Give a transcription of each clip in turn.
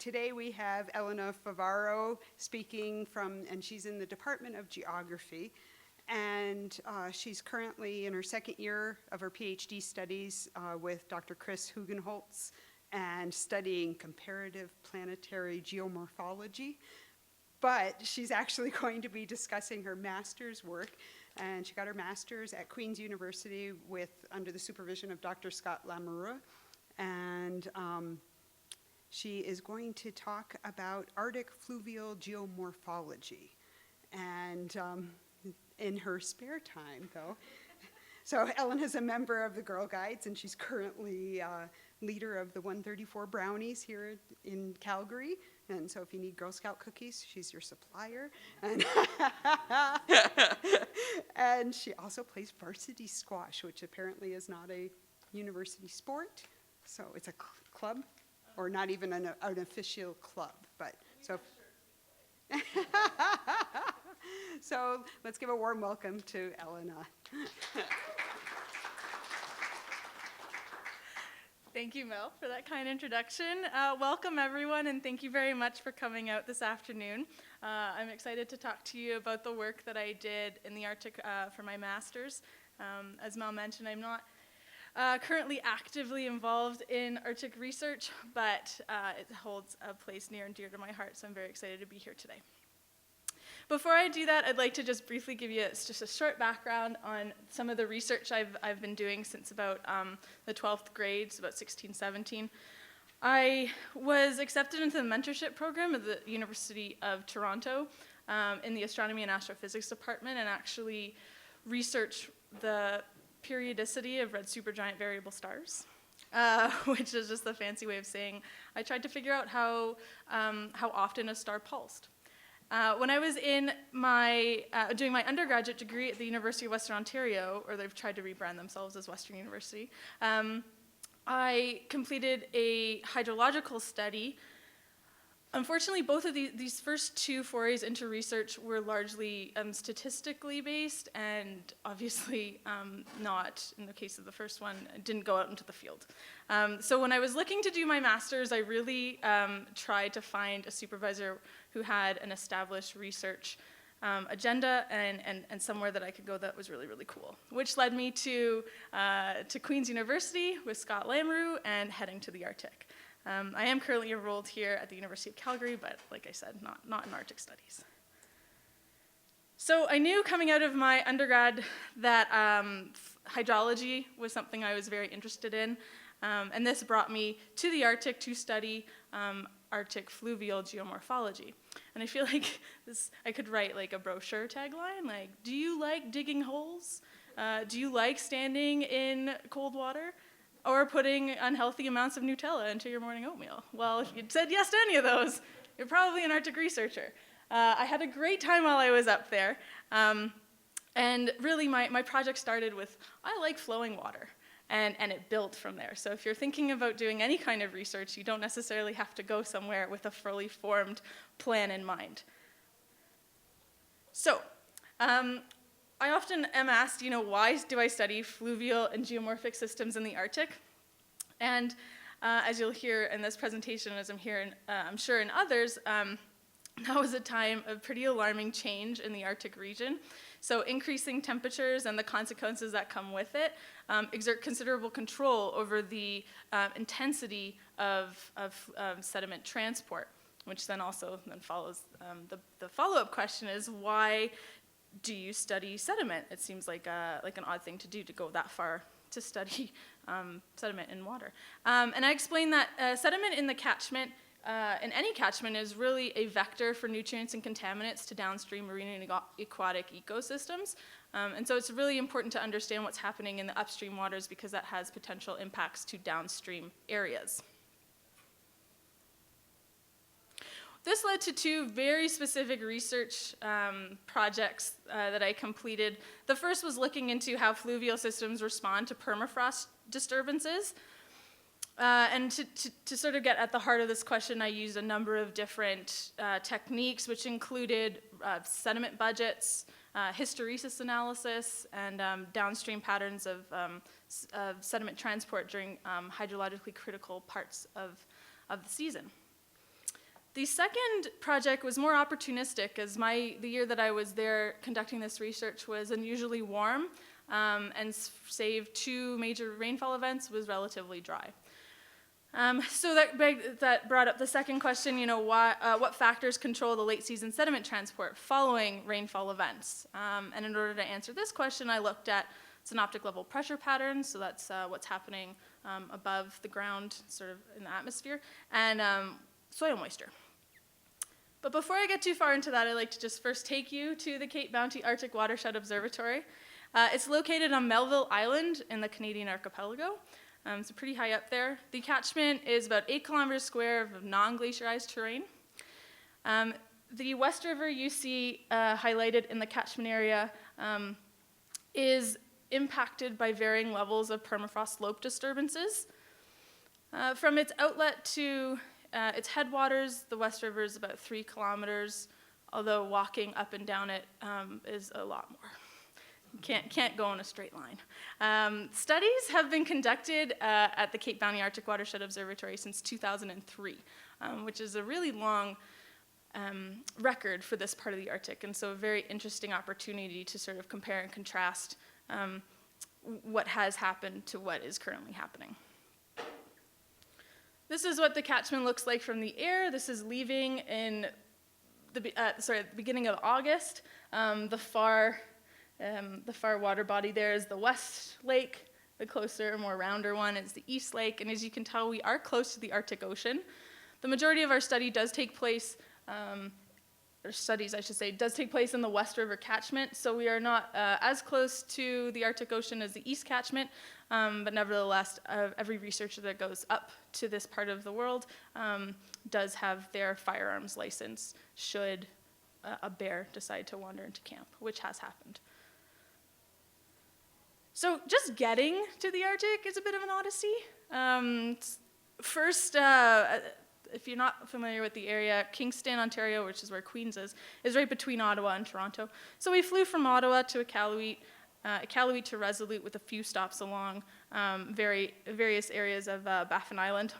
today we have Elena Favaro speaking and she's in the Department of Geography. And she's currently in her second year of her PhD studies with Dr. Chris Hugenholtz and studying comparative planetary geomorphology. But she's actually going to be discussing her master's work. And she got her master's at Queen's University under the supervision of Dr. Scott Lamoureux. And she is going to talk about Arctic fluvial geomorphology. And in her spare time, though. So Ellen is a member of the Girl Guides, and she's currently leader of the 134 Brownies here in Calgary. And so if you need Girl Scout cookies, she's your supplier. And she also plays varsity squash, which apparently is not a university sport. So it's a club, or not even an official club. But so. So let's give a warm welcome to Elena. Thank you, Mel, for that kind introduction. Welcome, everyone, and thank you very much for coming out this afternoon. I'm excited to talk to you about the work that I did in the Arctic for my master's. As Mel mentioned, I'm not currently actively involved in Arctic research, but it holds a place near and dear to my heart, so I'm very excited to be here today. Before I do that, I'd like to just briefly give you just a short background on some of the research I've been doing since about the 12th grade, so about 16, 17. I was accepted into the mentorship program at the University of Toronto in the Astronomy and Astrophysics department, and actually researched the periodicity of red supergiant variable stars, which is just the fancy way of saying I tried to figure out how often a star pulsed. When I was in doing my undergraduate degree at the University of Western Ontario, or they've tried to rebrand themselves as Western University, I completed a hydrological study. Unfortunately, both of these first two forays into research were largely statistically based, and obviously not, in the case of the first one, didn't go out into the field. So when I was looking to do my master's, I really tried to find a supervisor who had an established research agenda and somewhere that I could go that was really, really cool, which led me to Queen's University with Scott Lamoureux and heading to the Arctic. I am currently enrolled here at the University of Calgary, but like I said, not in Arctic studies. So I knew coming out of my undergrad that hydrology was something I was very interested in, and this brought me to the Arctic to study Arctic fluvial geomorphology. And I feel like I could write like a brochure tagline, like, do you like digging holes? Do you like standing in cold water? Or putting unhealthy amounts of Nutella into your morning oatmeal? Well, if you said yes to any of those, you're probably an Arctic researcher. I had a great time while I was up there. And really, my project started with, I like flowing water. And it built from there. So if you're thinking about doing any kind of research, you don't necessarily have to go somewhere with a fully formed plan in mind. So, I often am asked, why do I study fluvial and geomorphic systems in the Arctic? And as you'll hear in this presentation, as I'm sure in others, now is a time of pretty alarming change in the Arctic region. So increasing temperatures and the consequences that come with it exert considerable control over the intensity of sediment transport, which then follows the follow-up question is, why do you study sediment? It seems like an odd thing to do, to go that far to study sediment in water. And I explained that sediment in the catchment, in any catchment, is really a vector for nutrients and contaminants to downstream marine and aquatic ecosystems. And so it's really important to understand what's happening in the upstream waters, because that has potential impacts to downstream areas. This led to two very specific research projects that I completed. The first was looking into how fluvial systems respond to permafrost disturbances. And to sort of get at the heart of this question, I used a number of different techniques, which included sediment budgets, hysteresis analysis, and downstream patterns of sediment transport during hydrologically critical parts of the season. The second project was more opportunistic, as the year that I was there conducting this research was unusually warm, and save 2 major rainfall events, was relatively dry. So that brought up the second question, what factors control the late season sediment transport following rainfall events? And in order to answer this question, I looked at synoptic level pressure patterns, so that's what's happening above the ground, sort of in the atmosphere, and soil moisture. But before I get too far into that, I'd like to just first take you to the Cape Bounty Arctic Watershed Observatory. It's located on Melville Island in the Canadian archipelago. So pretty high up there. The catchment is about 8 kilometers square of non-glaciarized terrain. The West River you see highlighted in the catchment area is impacted by varying levels of permafrost slope disturbances. From its outlet to its headwaters, the West River is about 3 kilometers, although walking up and down it is a lot more. Can't go in a straight line. Studies have been conducted at the Cape Bounty Arctic Watershed Observatory since 2003, which is a really long record for this part of the Arctic, and so a very interesting opportunity to sort of compare and contrast what has happened to what is currently happening. This is what the catchment looks like from the air. This is leaving in the beginning of August. The far water body there is the West Lake. The closer, more rounder one is the East Lake. And as you can tell, we are close to the Arctic Ocean. The majority of our study does take place, or studies, I should say, does take place in the West River catchment. So we are not as close to the Arctic Ocean as the East catchment. But nevertheless, every researcher that goes up to this part of the world does have their firearms license should a bear decide to wander into camp, which has happened. So just getting to the Arctic is a bit of an odyssey. First, if you're not familiar with the area, Kingston, Ontario, which is where Queens is right between Ottawa and Toronto. So we flew from Ottawa to Iqaluit to Resolute with a few stops along various areas of Baffin Island.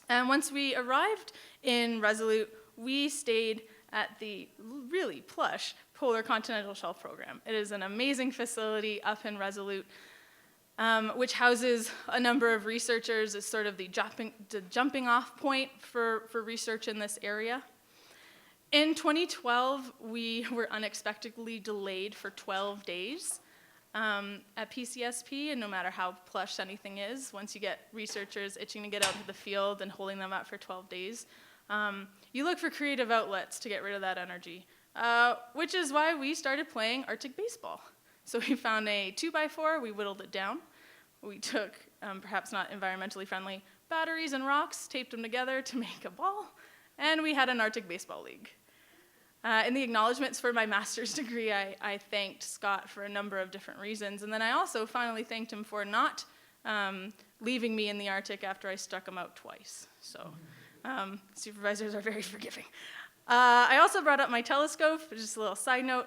And once we arrived in Resolute, we stayed at the really plush Polar Continental Shelf Program. It is an amazing facility up in Resolute, which houses a number of researchers. It's sort of the jumping off point for research in this area. In 2012, we were unexpectedly delayed for 12 days at PCSP, and no matter how plush anything is, once you get researchers itching to get out to the field and holding them out for 12 days, you look for creative outlets to get rid of that energy, which is why we started playing Arctic baseball. So we found a 2x4, we whittled it down. We took, perhaps not environmentally friendly, batteries and rocks, taped them together to make a ball, and we had an Arctic baseball league. In the acknowledgments for my master's degree, I thanked Scott for a number of different reasons, and then I also finally thanked him for not leaving me in the Arctic after I struck him out twice. So supervisors are very forgiving. I also brought up my telescope, just a little side note.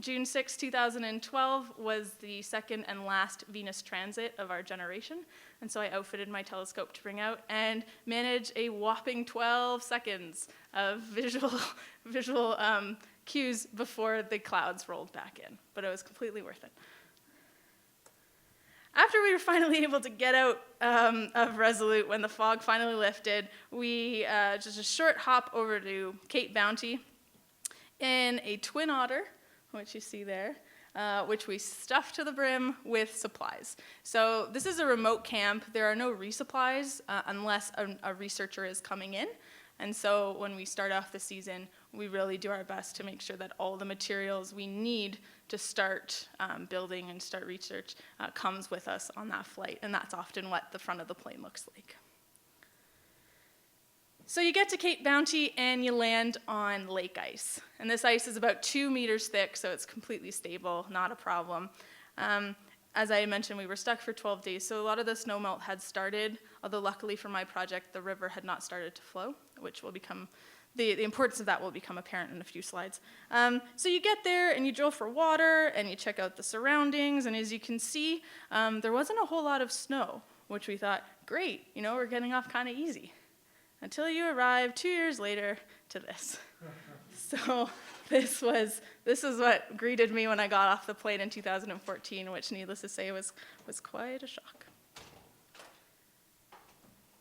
June 6, 2012 was the second and last Venus transit of our generation, and so I outfitted my telescope to bring out and manage a whopping 12 seconds of visual cues before the clouds rolled back in, but it was completely worth it. After we were finally able to get out of Resolute, when the fog finally lifted, we just a short hop over to Cape Bounty in a twin otter, which you see there, which we stuffed to the brim with supplies. So this is a remote camp. There are no resupplies unless a researcher is coming in. And so when we start off the season, we really do our best to make sure that all the materials we need to start building and start research comes with us on that flight. And that's often what the front of the plane looks like. So you get to Cape Bounty and you land on lake ice. And this ice is about 2 meters thick, so it's completely stable, not a problem. As I mentioned, we were stuck for 12 days, so a lot of the snowmelt had started, although luckily for my project, the river had not started to flow, which will become, the importance of that will become apparent in a few slides. So you get there and you drill for water and you check out the surroundings, and as you can see, there wasn't a whole lot of snow, which we thought, great, we're getting off kind of easy. until you arrive 2 years later to this. So this is what greeted me when I got off the plane in 2014, which, needless to say, was quite a shock.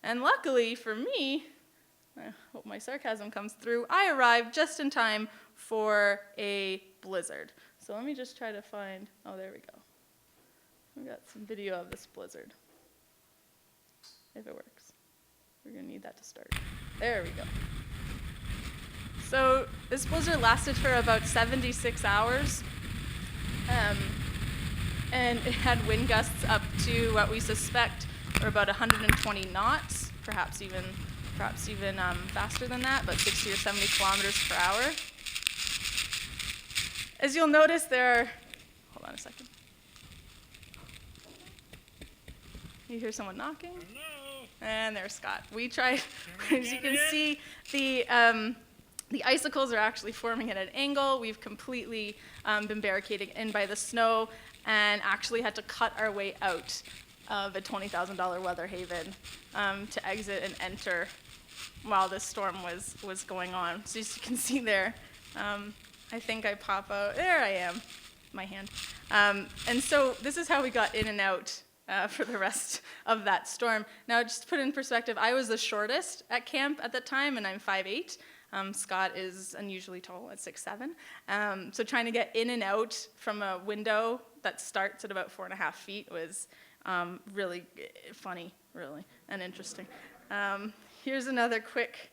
And luckily for me, I hope my sarcasm comes through, I arrived just in time for a blizzard. So let me just try to find, oh, there we go. We got some video of this blizzard, if it works. We're gonna need that to start. There we go. So this blizzard lasted for about 76 hours. And it had wind gusts up to what we suspect are about 120 knots, perhaps even faster than that, about 60 or 70 kilometers per hour. As you'll notice, there are, hold on a second. You hear someone knocking? Hello? And there's Scott. We tried, as you can see, the icicles are actually forming at an angle. We've completely been barricaded in by the snow and actually had to cut our way out of a $20,000 weather haven to exit and enter while this storm was going on. So as you can see there, I think I pop out. There I am, my hand. And so this is how we got in and out for the rest of that storm. Now, just to put it in perspective, I was the shortest at camp at the time, and I'm 5'8". Scott is unusually tall at 6'7". So trying to get in and out from a window that starts at about 4.5 feet was really funny, really, and interesting. Here's another quick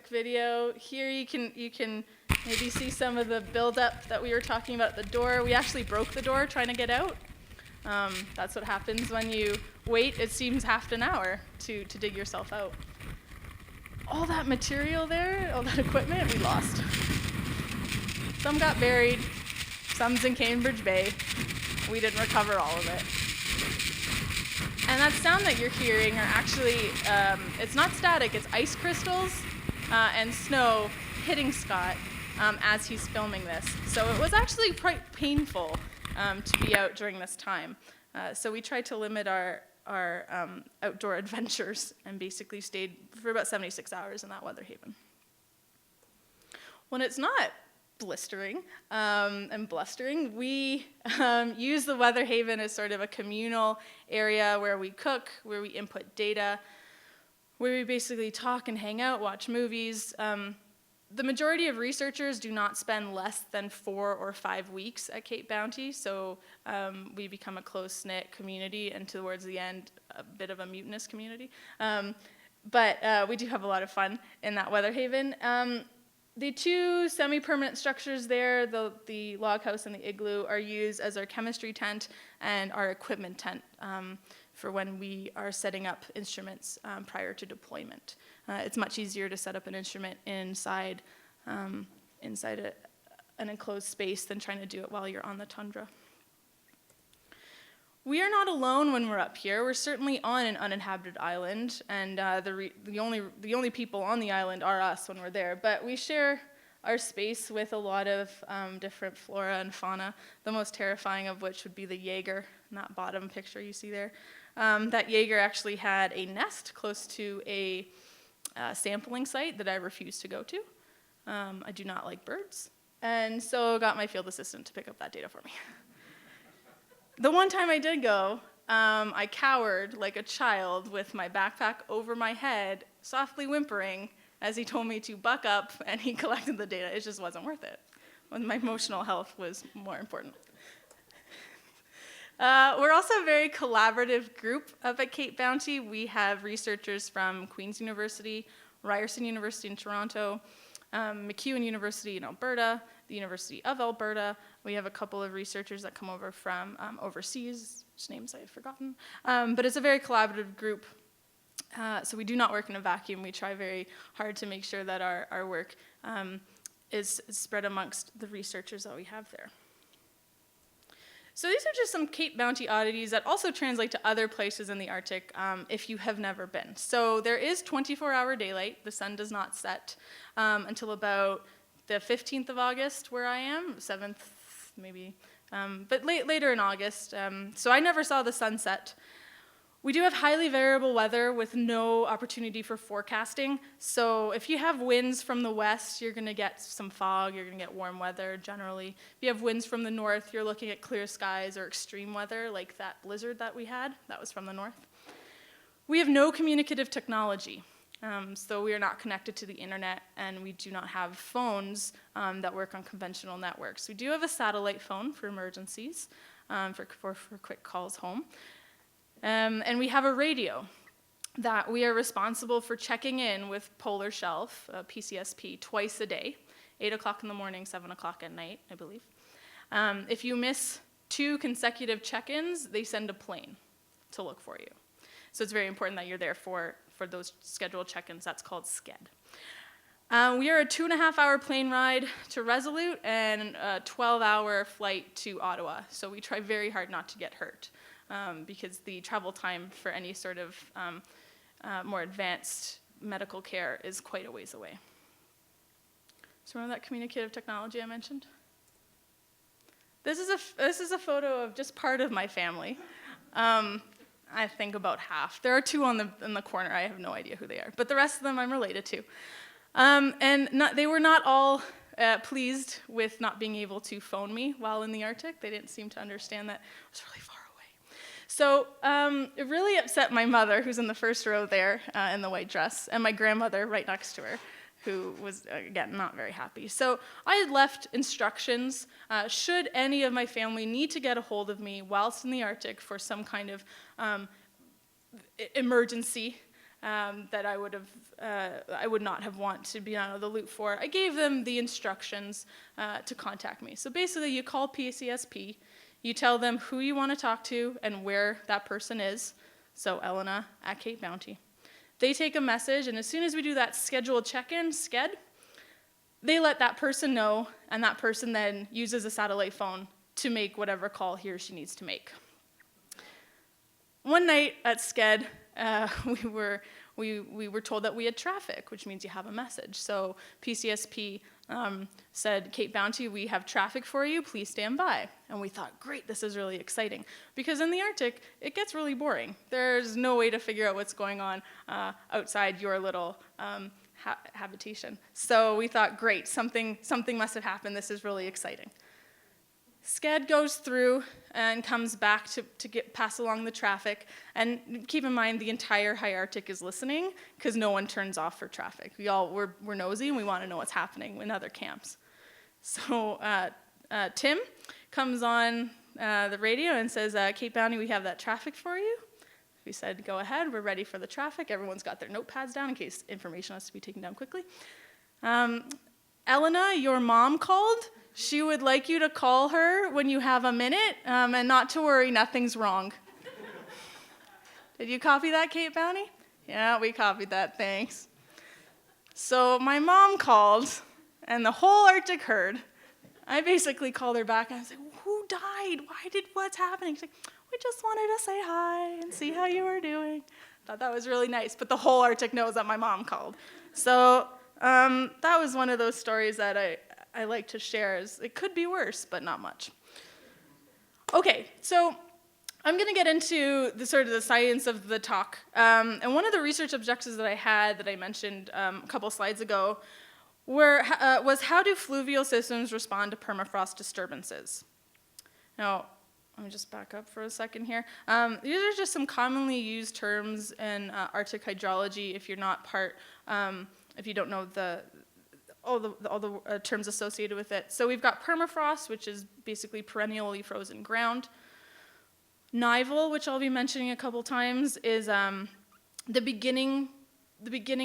video. Here you can maybe see some of the buildup that we were talking about at the door. We actually broke the door trying to get out. That's what happens when you wait, it seems, half an hour to dig yourself out. All that material there, all that equipment, we lost. Some got buried, some's in Cambridge Bay. We didn't recover all of it. And that sound that you're hearing are actually, it's not static, it's ice crystals and snow hitting Scott as he's filming this. So it was actually quite painful to be out during this time. So we tried to limit our outdoor adventures and basically stayed for about 76 hours in that weather haven. When it's not blistering and blustering, we use the weather haven as sort of a communal area where we cook, where we input data, where we basically talk and hang out, watch movies. The majority of researchers do not spend less than 4 or 5 weeks at Cape Bounty, so we become a close-knit community, and towards the end, a bit of a mutinous community. But we do have a lot of fun in that weather haven. The 2 semi-permanent structures there, the log house and the igloo, are used as our chemistry tent and our equipment tent for when we are setting up instruments prior to deployment. It's much easier to set up an instrument inside an enclosed space than trying to do it while you're on the tundra. We are not alone when we're up here. We're certainly on an uninhabited island, and the only people on the island are us when we're there. But we share our space with a lot of different flora and fauna, the most terrifying of which would be the Jaeger, in that bottom picture you see there. That Jaeger actually had a nest close to a sampling site that I refused to go to. I do not like birds, and so got my field assistant to pick up that data for me. The one time I did go, I cowered like a child with my backpack over my head, softly whimpering as he told me to buck up, and he collected the data. It just wasn't worth it. My emotional health was more important. We're also a very collaborative group up at Cape Bounty. We have researchers from Queen's University, Ryerson University in Toronto, MacEwan University in Alberta, the University of Alberta. We have a couple of researchers that come over from overseas, whose names I have forgotten. But it's a very collaborative group. So we do not work in a vacuum. We try very hard to make sure that our work is spread amongst the researchers that we have there. So these are just some Cape Bounty oddities that also translate to other places in the Arctic if you have never been. So there is 24-hour daylight. The sun does not set until about the 15th of August, where I am, 7th maybe, but later in August. So I never saw the sunset. We do have highly variable weather with no opportunity for forecasting. So if you have winds from the west, you're going to get some fog, you're going to get warm weather generally. If you have winds from the north, you're looking at clear skies or extreme weather like that blizzard that we had. That was from the north. We have no communicative technology. So we are not connected to the internet, and we do not have phones that work on conventional networks. We do have a satellite phone for emergencies, for quick calls home. And we have a radio that we are responsible for checking in with Polar Shelf, PCSP, twice a day, 8 o'clock in the morning, 7 o'clock at night, I believe. If you miss 2 consecutive check-ins, they send a plane to look for you. So it's very important that you're there for those scheduled check-ins. That's called SCED. We are a 2.5-hour plane ride to Resolute and a 12-hour flight to Ottawa. So we try very hard not to get hurt. Because the travel time for any sort of more advanced medical care is quite a ways away. So remember that communicative technology I mentioned? This is a photo of just part of my family. I think about half. There are 2 in the corner. I have no idea who they are, but the rest of them I'm related to. They were not all pleased with not being able to phone me while in the Arctic. They didn't seem to understand that it was really far. So it really upset my mother, who's in the first row there in the white dress, and my grandmother right next to her, who was, again, not very happy. So I had left instructions, should any of my family need to get a hold of me whilst in the Arctic for some kind of emergency that I would not have want to be out of the loop for, I gave them the instructions to contact me. So basically, you call PCSP, you tell them who you want to talk to and where that person is. So Elena at Cape Bounty. They take a message, and as soon as we do that scheduled check-in, SCED, they let that person know, and that person then uses a satellite phone to make whatever call he or she needs to make. One night at SCED, we were told that we had traffic, which means you have a message. So PCSP said, Cape Bounty, we have traffic for you, please stand by. And we thought, great, this is really exciting. Because in the Arctic, it gets really boring. There's no way to figure out what's going on outside your little habitation. So we thought, great, something must have happened, this is really exciting. SCED goes through and comes back to pass along the traffic. And keep in mind, the entire high Arctic is listening because no one turns off for traffic. We're nosy and we want to know what's happening in other camps. So Tim comes on the radio and says, Cape Bounty, we have that traffic for you. We said, go ahead, we're ready for the traffic. Everyone's got their notepads down in case information has to be taken down quickly. Elena, your mom called. She would like you to call her when you have a minute, and not to worry, nothing's wrong. Did you copy that, Cape Bounty? Yeah, we copied that, thanks. So my mom called, and the whole Arctic heard. I basically called her back, and I was like, who died? What's happening? She's like, we just wanted to say hi and see how you were doing. I thought that was really nice, but the whole Arctic knows that my mom called. So that was one of those stories that I like to share. It could be worse, but not much. Okay, so I'm going to get into the science of the talk. And one of the research objectives that I had that I mentioned a couple slides ago was how do fluvial systems respond to permafrost disturbances? Now, let me just back up for a second here. These are just some commonly used terms in Arctic hydrology if you're not if you don't know all the terms associated with it. So we've got permafrost, which is basically perennially frozen ground. Nival, which I'll be mentioning a couple times, is the beginning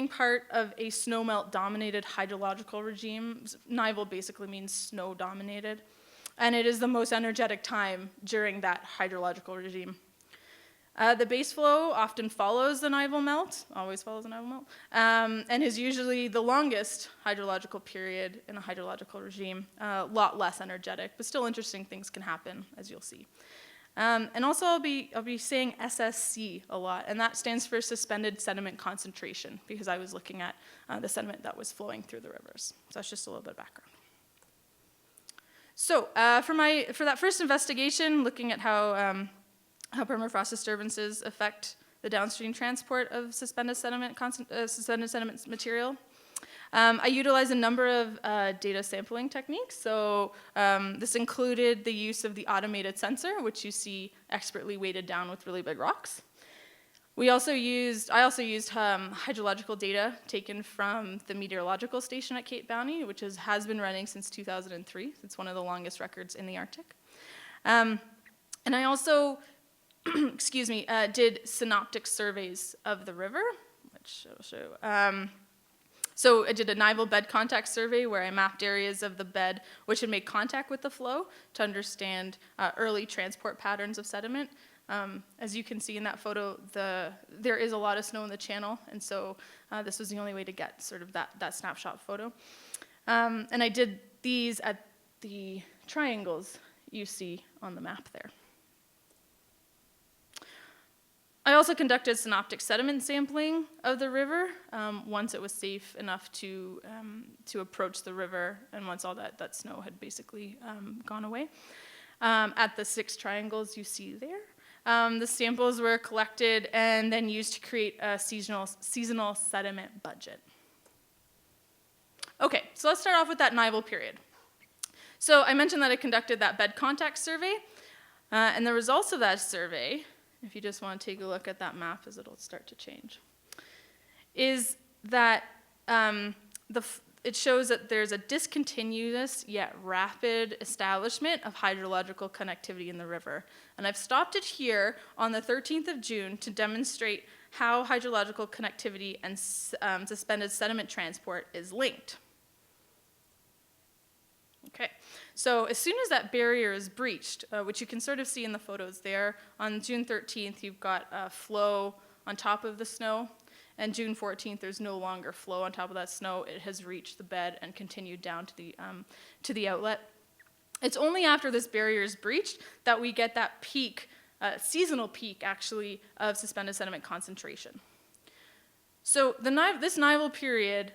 part of a snowmelt-dominated hydrological regime. Nival basically means snow-dominated, and it is the most energetic time during that hydrological regime. The baseflow often follows the Nival melt, always follows the Nival melt, and is usually the longest hydrological period in a hydrological regime. A lot less energetic, but still interesting things can happen, as you'll see. And also I'll be saying SSC a lot, and that stands for suspended sediment concentration, because I was looking at the sediment that was flowing through the rivers. So that's just a little bit of background. So for that first investigation, looking at how permafrost disturbances affect the downstream transport of suspended sediment material. I utilized a number of data sampling techniques. So this included the use of the automated sensor, which you see expertly weighted down with really big rocks. I also used hydrological data taken from the meteorological station at Cape Bounty, which has been running since 2003. It's one of the longest records in the Arctic. And I also, did synoptic surveys of the river, which I'll show. So I did a Nival bed contact survey where I mapped areas of the bed which had made contact with the flow to understand early transport patterns of sediment. As you can see in that photo, there is a lot of snow in the channel, and so this was the only way to get sort of that snapshot photo. And I did these at the triangles you see on the map there. I also conducted synoptic sediment sampling of the river once it was safe enough to approach the river and once all that snow had basically gone away. At the 6 triangles you see there, the samples were collected and then used to create a seasonal sediment budget. Okay, so let's start off with that Nival period. So I mentioned that I conducted that bed contact survey, and the results of that survey, if you just want to take a look at that map as it'll start to change, is that it shows that there's a discontinuous yet rapid establishment of hydrological connectivity in the river. And I've stopped it here on the 13th of June to demonstrate how hydrological connectivity and suspended sediment transport is linked. Okay, so as soon as that barrier is breached, which you can sort of see in the photos there, on June 13th you've got a flow on top of the snow, and June 14th there's no longer flow on top of that snow. It has reached the bed and continued down to the outlet. It's only after this barrier is breached that we get that peak, seasonal peak actually, of suspended sediment concentration. So this Nival period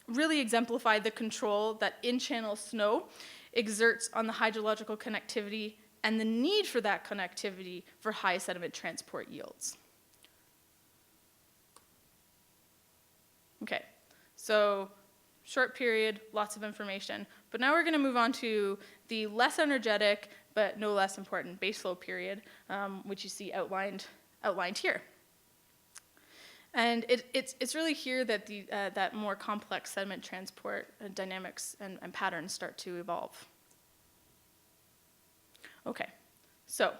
really exemplified the control that in-channel snow exerts on the hydrological connectivity and the need for that connectivity for high sediment transport yields. Okay, so short period, lots of information, but now we're going to move on to the less energetic but no less important Baseflow period, which you see outlined here. And it's really here that that more complex sediment transport dynamics and patterns start to evolve. Okay, so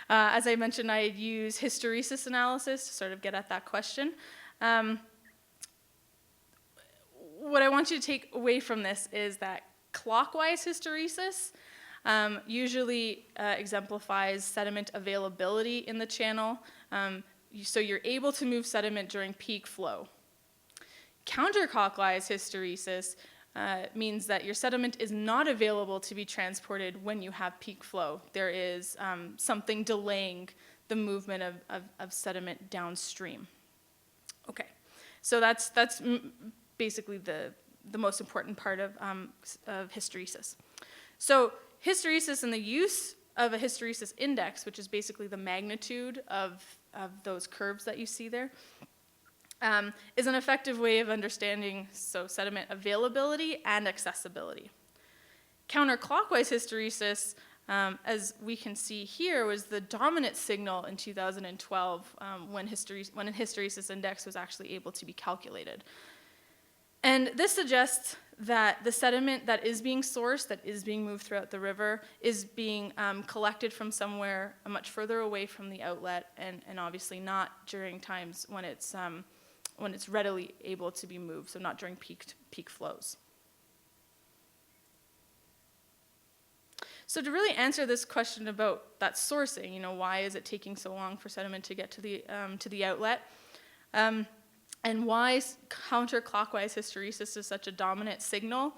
as I mentioned, I use hysteresis analysis to sort of get at that question. What I want you to take away from this is that clockwise hysteresis usually exemplifies sediment availability in the channel. So you're able to move sediment during peak flow. Counterclockwise hysteresis means that your sediment is not available to be transported when you have peak flow. There is something delaying the movement of sediment downstream. Okay, so that's basically the most important part of hysteresis. So hysteresis and the use of a hysteresis index, which is basically the magnitude of those curves that you see there, is an effective way of understanding sediment availability and accessibility. Counterclockwise hysteresis, as we can see here, was the dominant signal in 2012 when a hysteresis index was actually able to be calculated. And this suggests that the sediment that is being sourced, that is being moved throughout the river, is being collected from somewhere much further away from the outlet, and obviously not during times when it's readily able to be moved, so not during peak flows. So to really answer this question about that sourcing, why is it taking so long for sediment to get to the outlet? And why counterclockwise hysteresis is such a dominant signal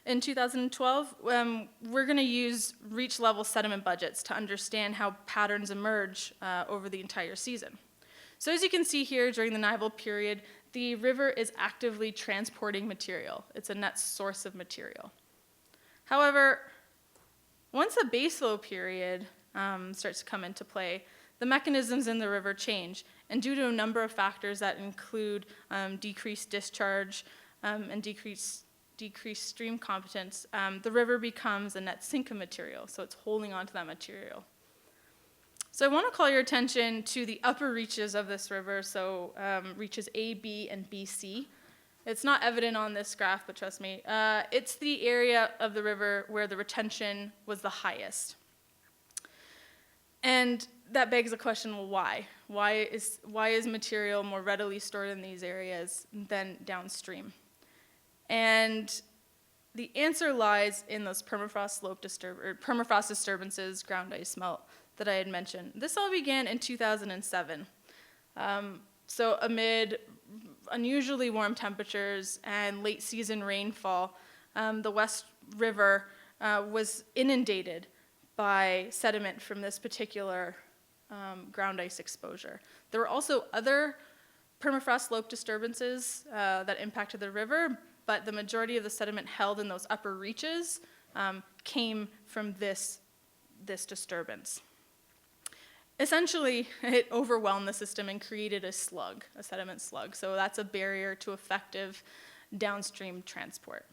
in 2012, we're going to use reach level sediment budgets to understand how patterns emerge over the entire season. So as you can see here, during the Nival period, the river is actively transporting material. It's a net source of material. However, once the Baseflow period starts to come into play, the mechanisms in the river change. And due to a number of factors that include decreased discharge and decreased stream competence, the river becomes a net sink of material, so it's holding onto that material. So I want to call your attention to the upper reaches of this river, so reaches A, B, and BC. It's not evident on this graph, but trust me. It's the area of the river where the retention was the highest. And that begs the question, well, why? Why is material more readily stored in these areas than downstream? And the answer lies in those permafrost disturbances, ground ice melt that I had mentioned. This all began in 2007. So amid unusually warm temperatures and late season rainfall, the West River was inundated by sediment from this particular ground ice exposure. There were also other permafrost slope disturbances that impacted the river, but the majority of the sediment held in those upper reaches came from this disturbance. Essentially, it overwhelmed the system and created a slug, a sediment slug. So that's a barrier to effective downstream transport.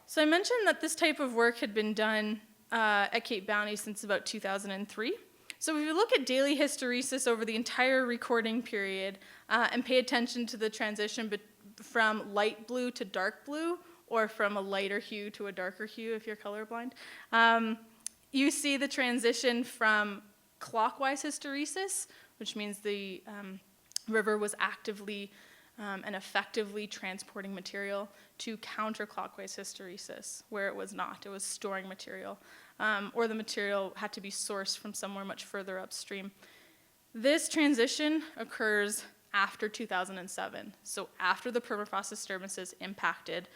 So I mentioned that this type of work had been done at Cape Bounty since about 2003. So if you look at daily hysteresis over the entire recording period and pay attention to the transition from light blue to dark blue, or from a lighter hue to a darker hue if you're colorblind, you see the transition from clockwise hysteresis, which means the river was actively and effectively transporting material, to counterclockwise hysteresis, where it was not. It was storing material, or the material had to be sourced from somewhere much further upstream. This transition occurs after 2007, so after the permafrost disturbances impacted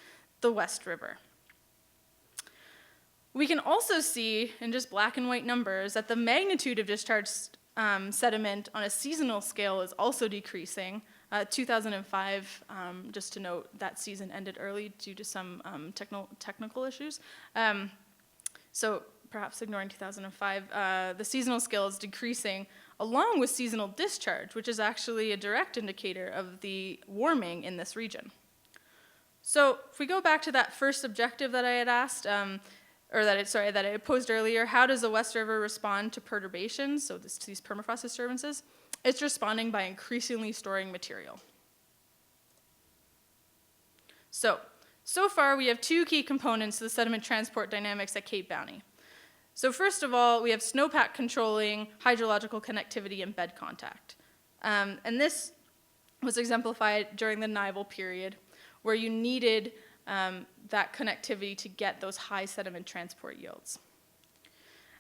the West River. We can also see, in just black and white numbers, that the magnitude of discharged sediment on a seasonal scale is also decreasing. 2005, just to note, that season ended early due to some technical issues. So perhaps ignoring 2005, the seasonal scale is decreasing along with seasonal discharge, which is actually a direct indicator of the warming in this region. So if we go back to that first objective that I had asked, that I posed earlier, how does the West River respond to perturbations, so these permafrost disturbances? It's responding by increasingly storing material. So far we have two key components to the sediment transport dynamics at Cape Bounty. So first of all, we have snowpack controlling hydrological connectivity and bed contact. And this was exemplified during the Nival Period, where you needed that connectivity to get those high sediment transport yields.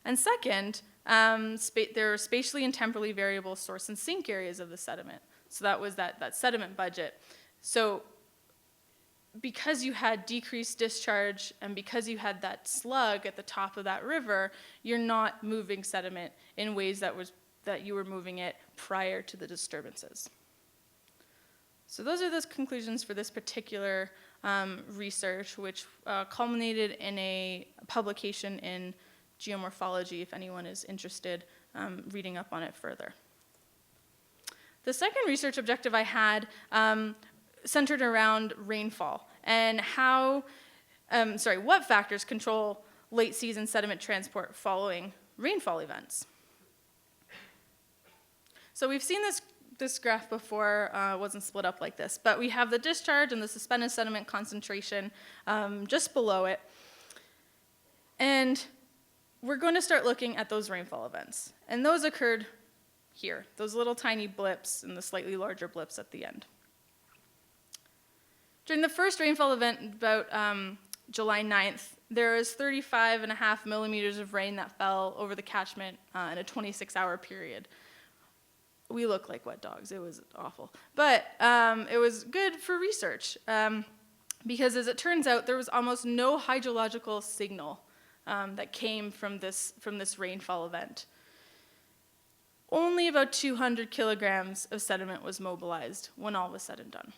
And second, there are spatially and temporally variable source and sink areas of the sediment. So that was that sediment budget. So because you had decreased discharge and because you had that slug at the top of that river, you're not moving sediment in ways that you were moving it prior to the disturbances. So those are the conclusions for this particular research, which culminated in a publication in Geomorphology, if anyone is interested reading up on it further. The second research objective I had centered around rainfall and what factors control late season sediment transport following rainfall events. So we've seen this graph before, wasn't split up like this, but we have the discharge and the suspended sediment concentration just below it. And we're going to start looking at those rainfall events. And those occurred here, those little tiny blips and the slightly larger blips at the end. During the first rainfall event, about July 9th, there was 35.5 millimeters of rain that fell over the Cachement in a 26-hour period. We look like wet dogs. It was awful. But it was good for research because, as it turns out, there was almost no hydrological signal that came from this rainfall event. Only about 200 kilograms of sediment was mobilized when all was said and done.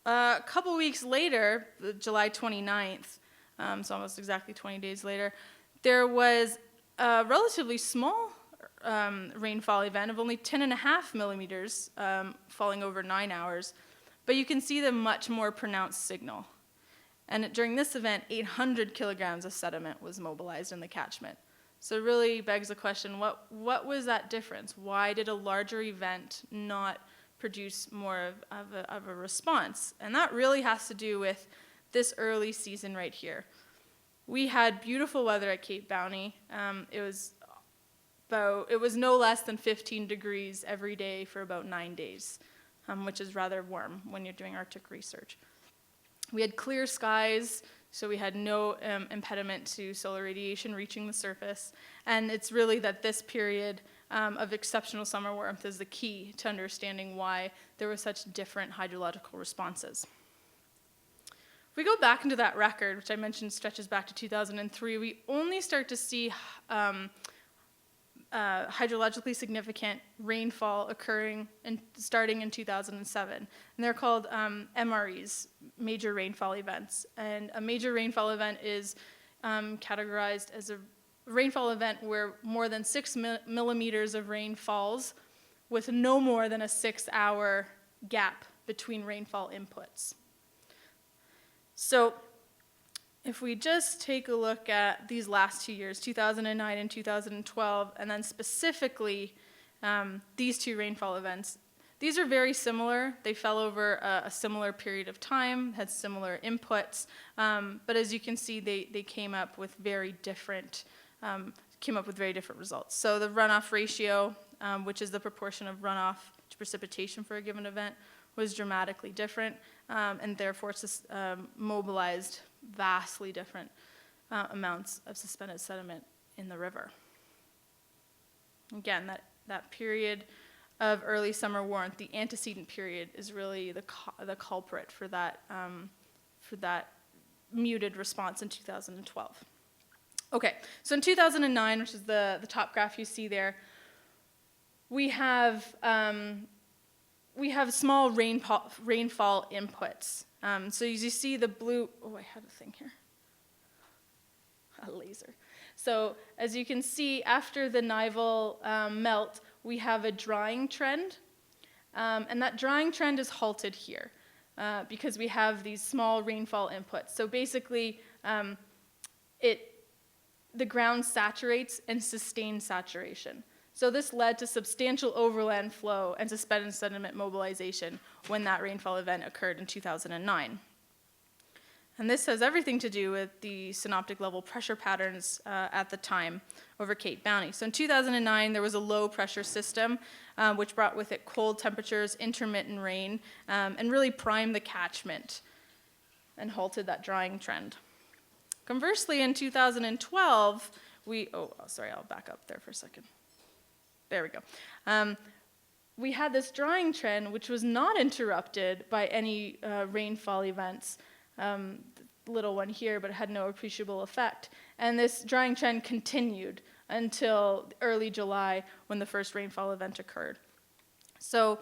A couple weeks later, July 29th, so almost exactly 20 days later, there was a relatively small rainfall event of only 10.5 millimeters falling over 9 hours, but you can see the much more pronounced signal. And during this event, 800 kilograms of sediment was mobilized in the catchment. So it really begs the question, what was that difference? Why did a larger event not produce more of a response? And that really has to do with this early season right here. We had beautiful weather at Cape Bounty. It was no less than 15 degrees every day for about 9 days, which is rather warm when you're doing Arctic research. We had clear skies, so we had no impediment to solar radiation reaching the surface. And it's really that this period of exceptional summer warmth is the key to understanding why there were such different hydrological responses. If we go back into that record, which I mentioned stretches back to 2003, we only start to see hydrologically significant rainfall occurring starting in 2007. And they're called MREs, major rainfall events. And a major rainfall event is categorized as a rainfall event where more than 6 millimeters of rain falls with no more than a 6-hour gap between rainfall inputs. So if we just take a look at these last 2 years, 2009 and 2012, and then specifically these two rainfall events, these are very similar. They fell over a similar period of time, had similar inputs, but as you can see, they came up with very different results. So the runoff ratio, which is the proportion of runoff to precipitation for a given event, was dramatically different, and therefore it's mobilized vastly different amounts of suspended sediment in the river. Again, that period of early summer warmth, the antecedent period, is really the culprit for that muted response in 2012. Okay, so in 2009, which is the top graph you see there, we have small rainfall inputs. So as you see the blue, oh, I had a thing here, a laser. So as you can see, after the Nival melt, we have a drying trend, and that drying trend is halted here because we have these small rainfall inputs. So basically, the ground saturates and sustains saturation. So this led to substantial overland flow and suspended sediment mobilization when that rainfall event occurred in 2009. And this has everything to do with the synoptic level pressure patterns at the time over Cape Bounty. So in 2009, there was a low pressure system which brought with it cold temperatures, intermittent rain, and really primed the catchment and halted that drying trend. Conversely, in 2012, I'll back up there for a second. There we go. We had this drying trend, which was not interrupted by any rainfall events, little one here, but it had no appreciable effect. And this drying trend continued until early July when the first rainfall event occurred. So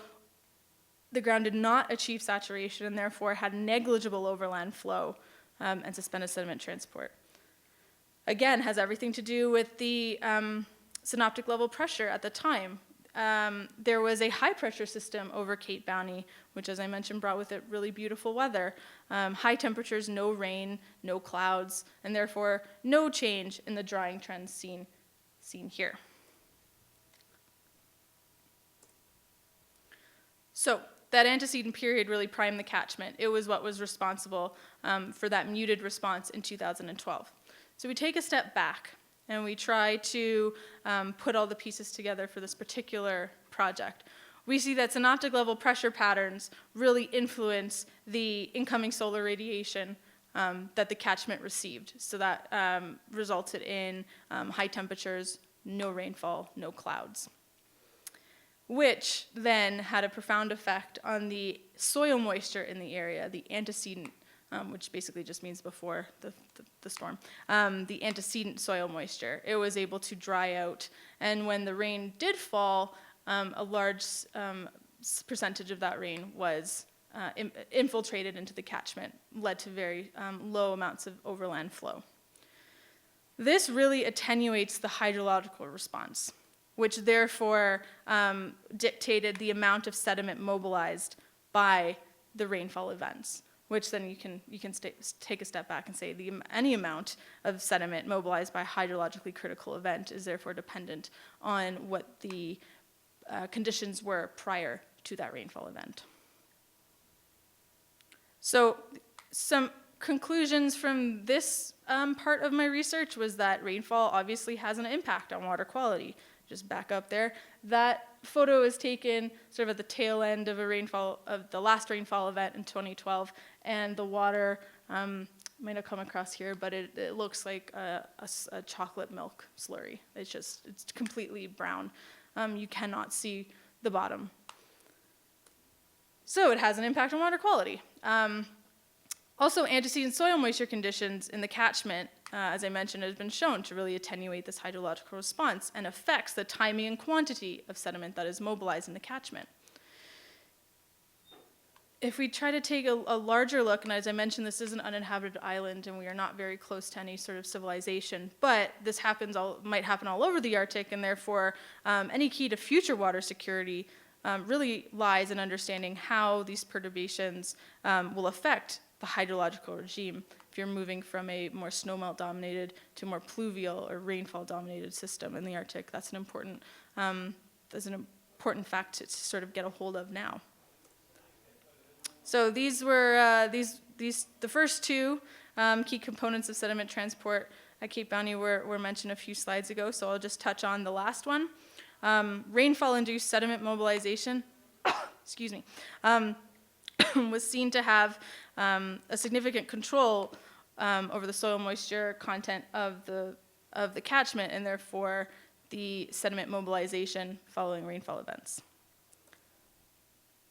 the ground did not achieve saturation and therefore had negligible overland flow and suspended sediment transport. Again, has everything to do with the synoptic level pressure at the time. There was a high pressure system over Cape Bounty, which, as I mentioned, brought with it really beautiful weather. High temperatures, no rain, no clouds, and therefore no change in the drying trends seen here. So that antecedent period really primed the catchment. It was what was responsible for that muted response in 2012. So we take a step back and we try to put all the pieces together for this particular project. We see that synoptic level pressure patterns really influence the incoming solar radiation that the catchment received. So that resulted in high temperatures, no rainfall, no clouds, which then had a profound effect on the soil moisture in the area, the antecedent, which basically just means before the storm, the antecedent soil moisture. It was able to dry out, and when the rain did fall, a large percentage of that rain was infiltrated into the catchment, led to very low amounts of overland flow. This really attenuates the hydrological response, which therefore dictated the amount of sediment mobilized by the rainfall events, which then you can take a step back and say any amount of sediment mobilized by a hydrologically critical event is therefore dependent on what the conditions were prior to that rainfall event. So some conclusions from this part of my research was that rainfall obviously has an impact on water quality. Just back up there. That photo is taken sort of at the tail end of the last rainfall event in 2012, and the water might have come across here, but it looks like a chocolate milk slurry. It's completely brown. You cannot see the bottom. So it has an impact on water quality. Also, antecedent soil moisture conditions in the catchment, as I mentioned, has been shown to really attenuate this hydrological response and affects the timing and quantity of sediment that is mobilized in the catchment. If we try to take a larger look, and as I mentioned, this is an uninhabited island and we are not very close to any sort of civilization, but this might happen all over the Arctic, and therefore any key to future water security really lies in understanding how these perturbations will affect the hydrological regime if you're moving from a more snowmelt-dominated to a more pluvial or rainfall-dominated system in the Arctic. That's an important fact to sort of get a hold of now. So these were the first two key components of sediment transport at Cape Bounty were mentioned a few slides ago, so I'll just touch on the last one. Rainfall-induced sediment mobilization, excuse me, was seen to have a significant control over the soil moisture content of the catchment, and therefore the sediment mobilization following rainfall events.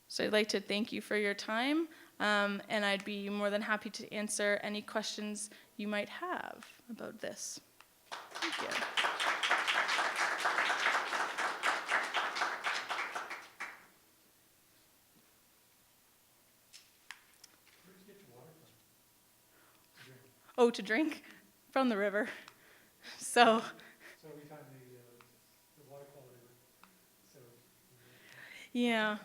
So I'd like to thank you for your time, and I'd be more than happy to answer any questions you might have about this. Thank you. Oh, to drink? From the river. So we found the water quality. Yeah.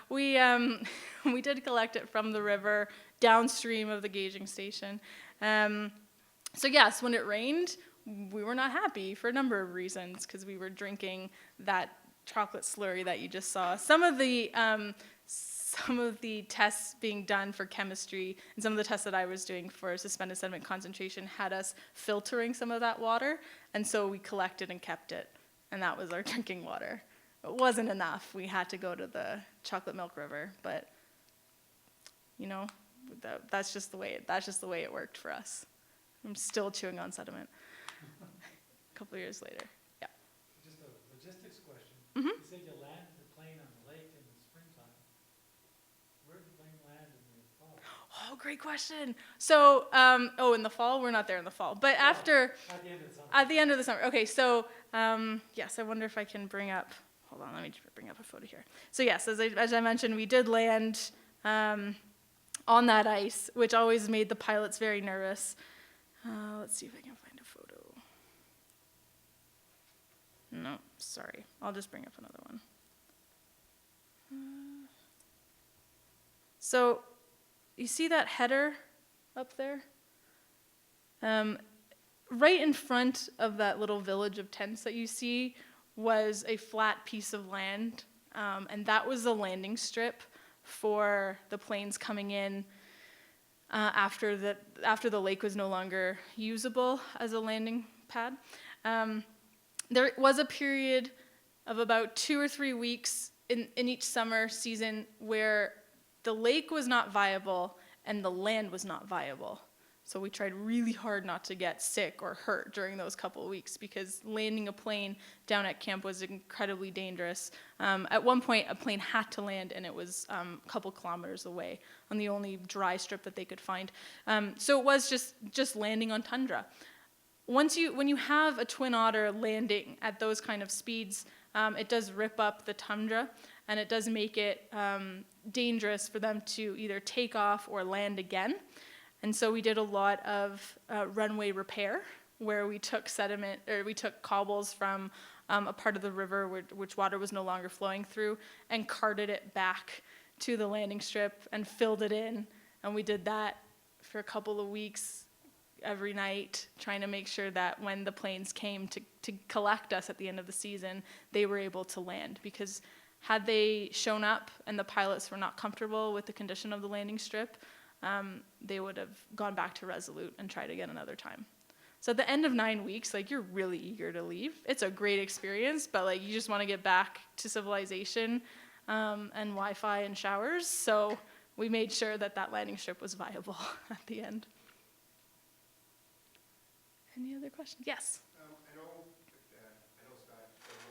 We did collect it from the river downstream of the gauging station. So yes, when it rained, we were not happy for a number of reasons because we were drinking that chocolate slurry that you just saw. Some of the tests being done for chemistry and some of the tests that I was doing for suspended sediment concentration had us filtering some of that water, and so we collected and kept it, and that was our drinking water. It wasn't enough. We had to go to the chocolate milk river, but you know, that's just the way it worked for us. I'm still chewing on sediment. A couple of years later. Yeah. Just a logistics question. Mm-hmm. You said you landed the plane on the lake in the springtime. Where did the plane land in the fall? Oh, great question. So, in the fall? We're not there in the fall. But after... At the end of the summer. At the end of the summer. Okay, so, yes, I wonder if I can bring up... Hold on, let me just bring up a photo here. So, yes, as I mentioned, we did land on that ice, which always made the pilots very nervous. Let's see if I can find a photo. No, sorry. I'll just bring up another one. So, you see that header up there? Right in front of that little village of tents that you see was a flat piece of land, and that was the landing strip for the planes coming in after the lake was no longer usable as a landing pad. There was a period of about 2 or 3 weeks in each summer season where the lake was not viable and the land was not viable. So we tried really hard not to get sick or hurt during those couple of weeks because landing a plane down at camp was incredibly dangerous. At one point, a plane had to land and it was a couple kilometers away on the only dry strip that they could find. So it was just landing on tundra. When you have a twin otter landing at those kind of speeds, it does rip up the tundra, and it does make it dangerous for them to either take off or land again. And so we did a lot of runway repair where we took sediment, or we took cobbles from a part of the river which water was no longer flowing through, and carted it back to the landing strip and filled it in. And we did that for a couple of weeks every night, trying to make sure that when the planes came to collect us at the end of the season, they were able to land. Because had they shown up and the pilots were not comfortable with the condition of the landing strip, they would have gone back to Resolute and tried again another time. So at the end of 9 weeks, like, you're really eager to leave. It's a great experience, but like, you just want to get back to civilization and Wi-Fi and showers. So we made sure that that landing strip was viable at the end. Any other questions? Yes. I know, Scott, did a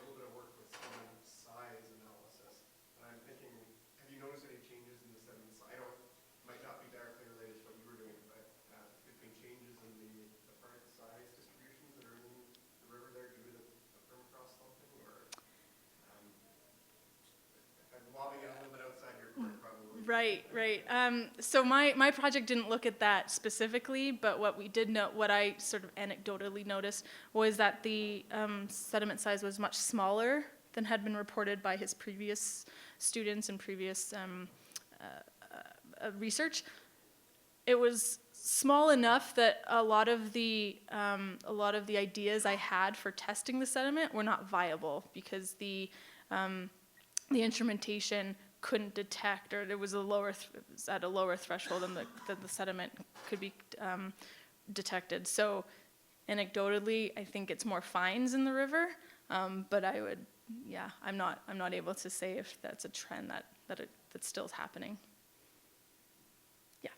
little bit of work with sediment size analysis, and I'm thinking, have you noticed any changes in the sediment size? I know it might not be directly related to what you were doing, but between changes in the current size distributions that are in the river there due to the permafrost slumping, or if I'm lobbing it a little bit outside your court, probably. Right. So my project didn't look at that specifically, but what we did know, what I sort of anecdotally noticed, was that the sediment size was much smaller than had been reported by his previous students and previous research. It was small enough that a lot of the ideas I had for testing the sediment were not viable, because the instrumentation couldn't detect, or it was at a lower threshold than the sediment could be detected. So anecdotally, I think it's more fines in the river, but I'm not able to say if that's a trend that still is happening. Yeah.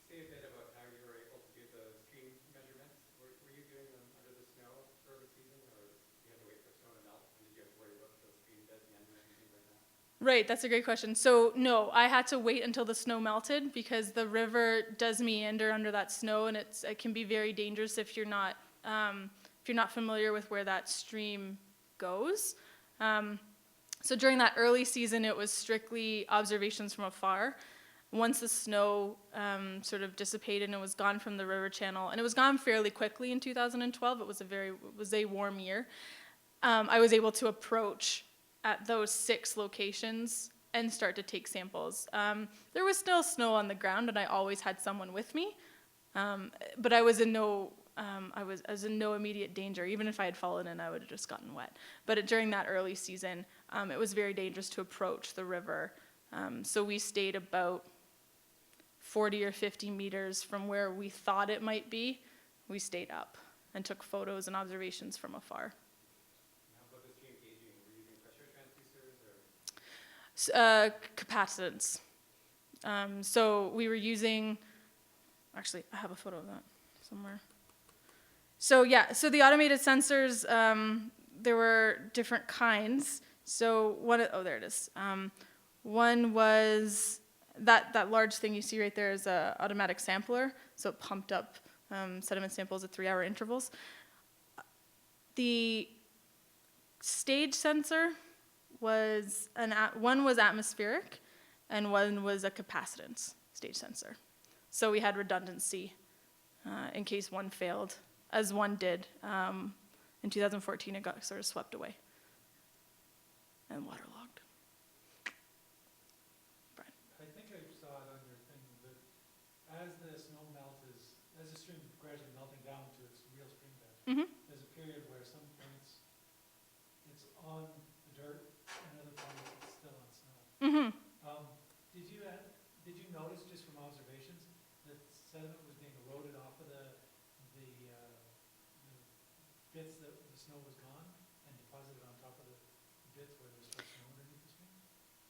Say a bit about how you were able to do the stream measurements. Were you doing them under the snow early season, or you had to wait for snow to melt? And did you have to worry about the stream beds meandering and things like that? Right, that's a great question. So no, I had to wait until the snow melted, because the river does meander under that snow, and it can be very dangerous if you're not familiar with where that stream goes. So during that early season, it was strictly observations from afar. Once the snow sort of dissipated and it was gone from the river channel, and it was gone fairly quickly in 2012. It was a warm year. I was able to approach at those 6 locations and start to take samples. There was still snow on the ground, and I always had someone with me, but I was in no immediate danger. Even if I had fallen in, I would have just gotten wet. But during that early season, it was very dangerous to approach the river. So we stayed about 40 or 50 meters from where we thought it might be. We stayed up and took photos and observations from afar. Capacitance. So we were using, actually, I have a photo of that somewhere. So yeah, so the automated sensors, there were different kinds. So there it is. One was that large thing you see right there is an automatic sampler. So it pumped up sediment samples at 3-hour intervals. The stage sensor was one was atmospheric, and one was a capacitance stage sensor. So we had redundancy in case one failed, as one did. In 2014, it got sort of swept away and waterlogged. Brian. I think I saw it on your thing that as the snow melts, as the stream gradually melting down to its real stream bed, there's a period where some points it's on the dirt, and other points it's still on snow. Did you notice, just from observations, that sediment was being eroded off of the bits that the snow was gone and deposited on top of the bits where there was still snow underneath the stream?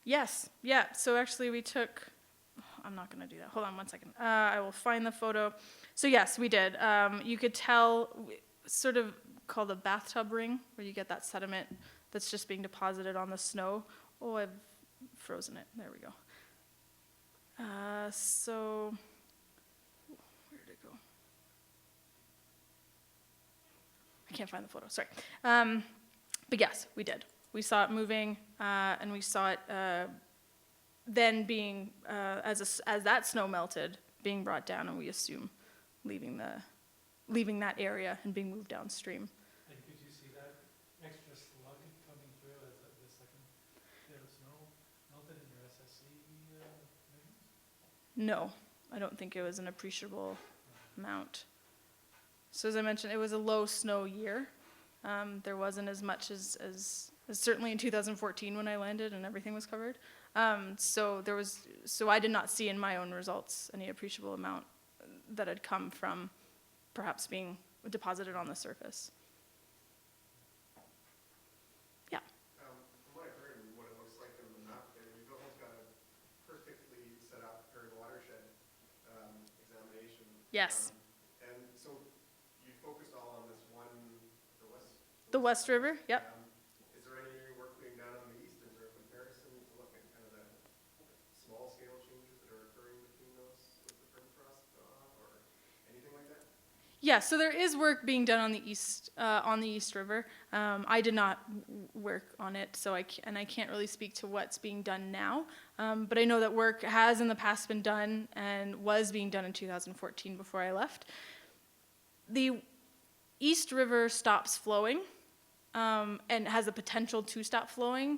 Yes, yeah. So actually we took, I'm not going to do that. Hold on one second. I will find the photo. So yes, we did. You could tell, sort of called a bathtub ring, where you get that sediment that's just being deposited on the snow. Oh, I've frozen it. There we go. So, where did it go? I can't find the photo, sorry. But yes, we did. We saw it moving, and we saw it then being, as that snow melted, being brought down, and we assume leaving leaving that area and being moved downstream. And could you see that extra slug coming through as the second bit of snow melted in your SSC measurements? No, I don't think it was an appreciable amount. So as I mentioned, it was a low snow year. There wasn't as much as certainly in 2014 when I landed and everything was covered. So I did not see in my own results any appreciable amount that had come from perhaps being deposited on the surface. Yeah. From what I heard and what it looks like in the map there, you've almost got a perfectly set up Terr watershed examination. Yes. And so you focused all on this one, The West River, yep. Is there any work being done on the east? Is there a comparison to look at kind of the small scale changes that are occurring between those with the permafrost or anything like that? Yeah, so there is work being done on the East River. I did not work on it, so I can't really speak to what's being done now. But I know that work has in the past been done and was being done in 2014 before I left. The East River stops flowing and has the potential to stop flowing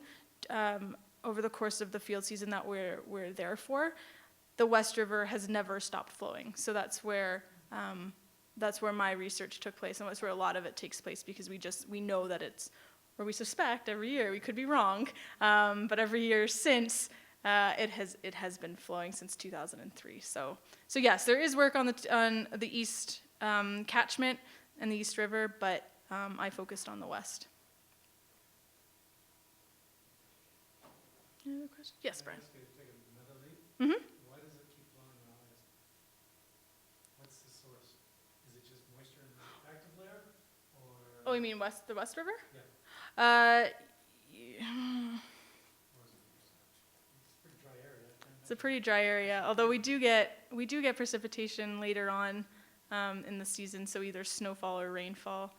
over the course of the field season that we're there for. The West River has never stopped flowing, so that's where my research took place, and that's where a lot of it takes place, because we know that it's, or we suspect every year, we could be wrong, but every year since it has been flowing since 2003. So yes, there is work on the East Cachement and the East River, but I focused on the West. Any other questions? Yes, Brian. Can I ask you to take another leap? Mm-hmm. Why does it keep flowing in August? What's the source? Is it just moisture in the active layer, or? Oh, you mean the West River? Yeah. Uh, Or is it just, it's a pretty dry area. It's a pretty dry area, although we do get precipitation later on in the season, so either snowfall or rainfall.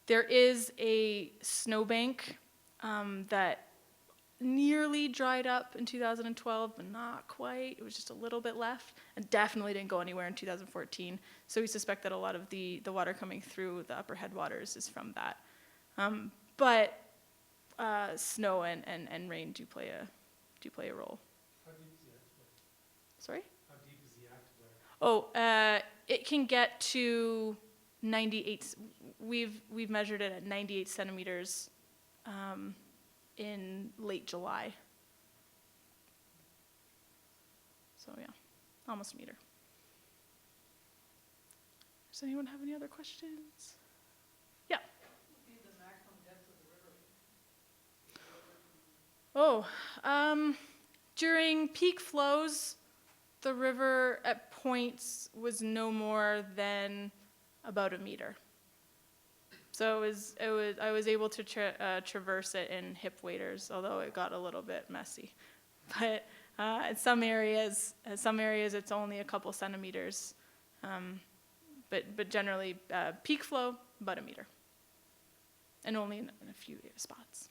There is a snowbank that nearly dried up in 2012, but not quite. It was just a little bit left, and definitely didn't go anywhere in 2014. So we suspect that a lot of the water coming through the upper headwaters is from that. But snow and rain do play a role. How deep is the active layer? Sorry? How deep is the active layer? Oh, it can get to 98. We've measured it at 98 centimeters in late July. So yeah, almost a meter. Does anyone have any other questions? Yeah. What would be the maximum depth of the river? Oh, during peak flows, the river at points was no more than about a meter. So I was able to traverse it in hip waders, although it got a little bit messy. But in some areas it's only a couple centimeters. But generally, peak flow, about a meter. And only in a few spots.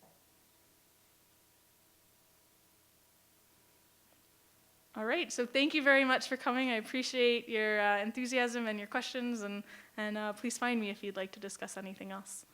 All right, so thank you very much for coming. I appreciate your enthusiasm and your questions, and please find me if you'd like to discuss anything else.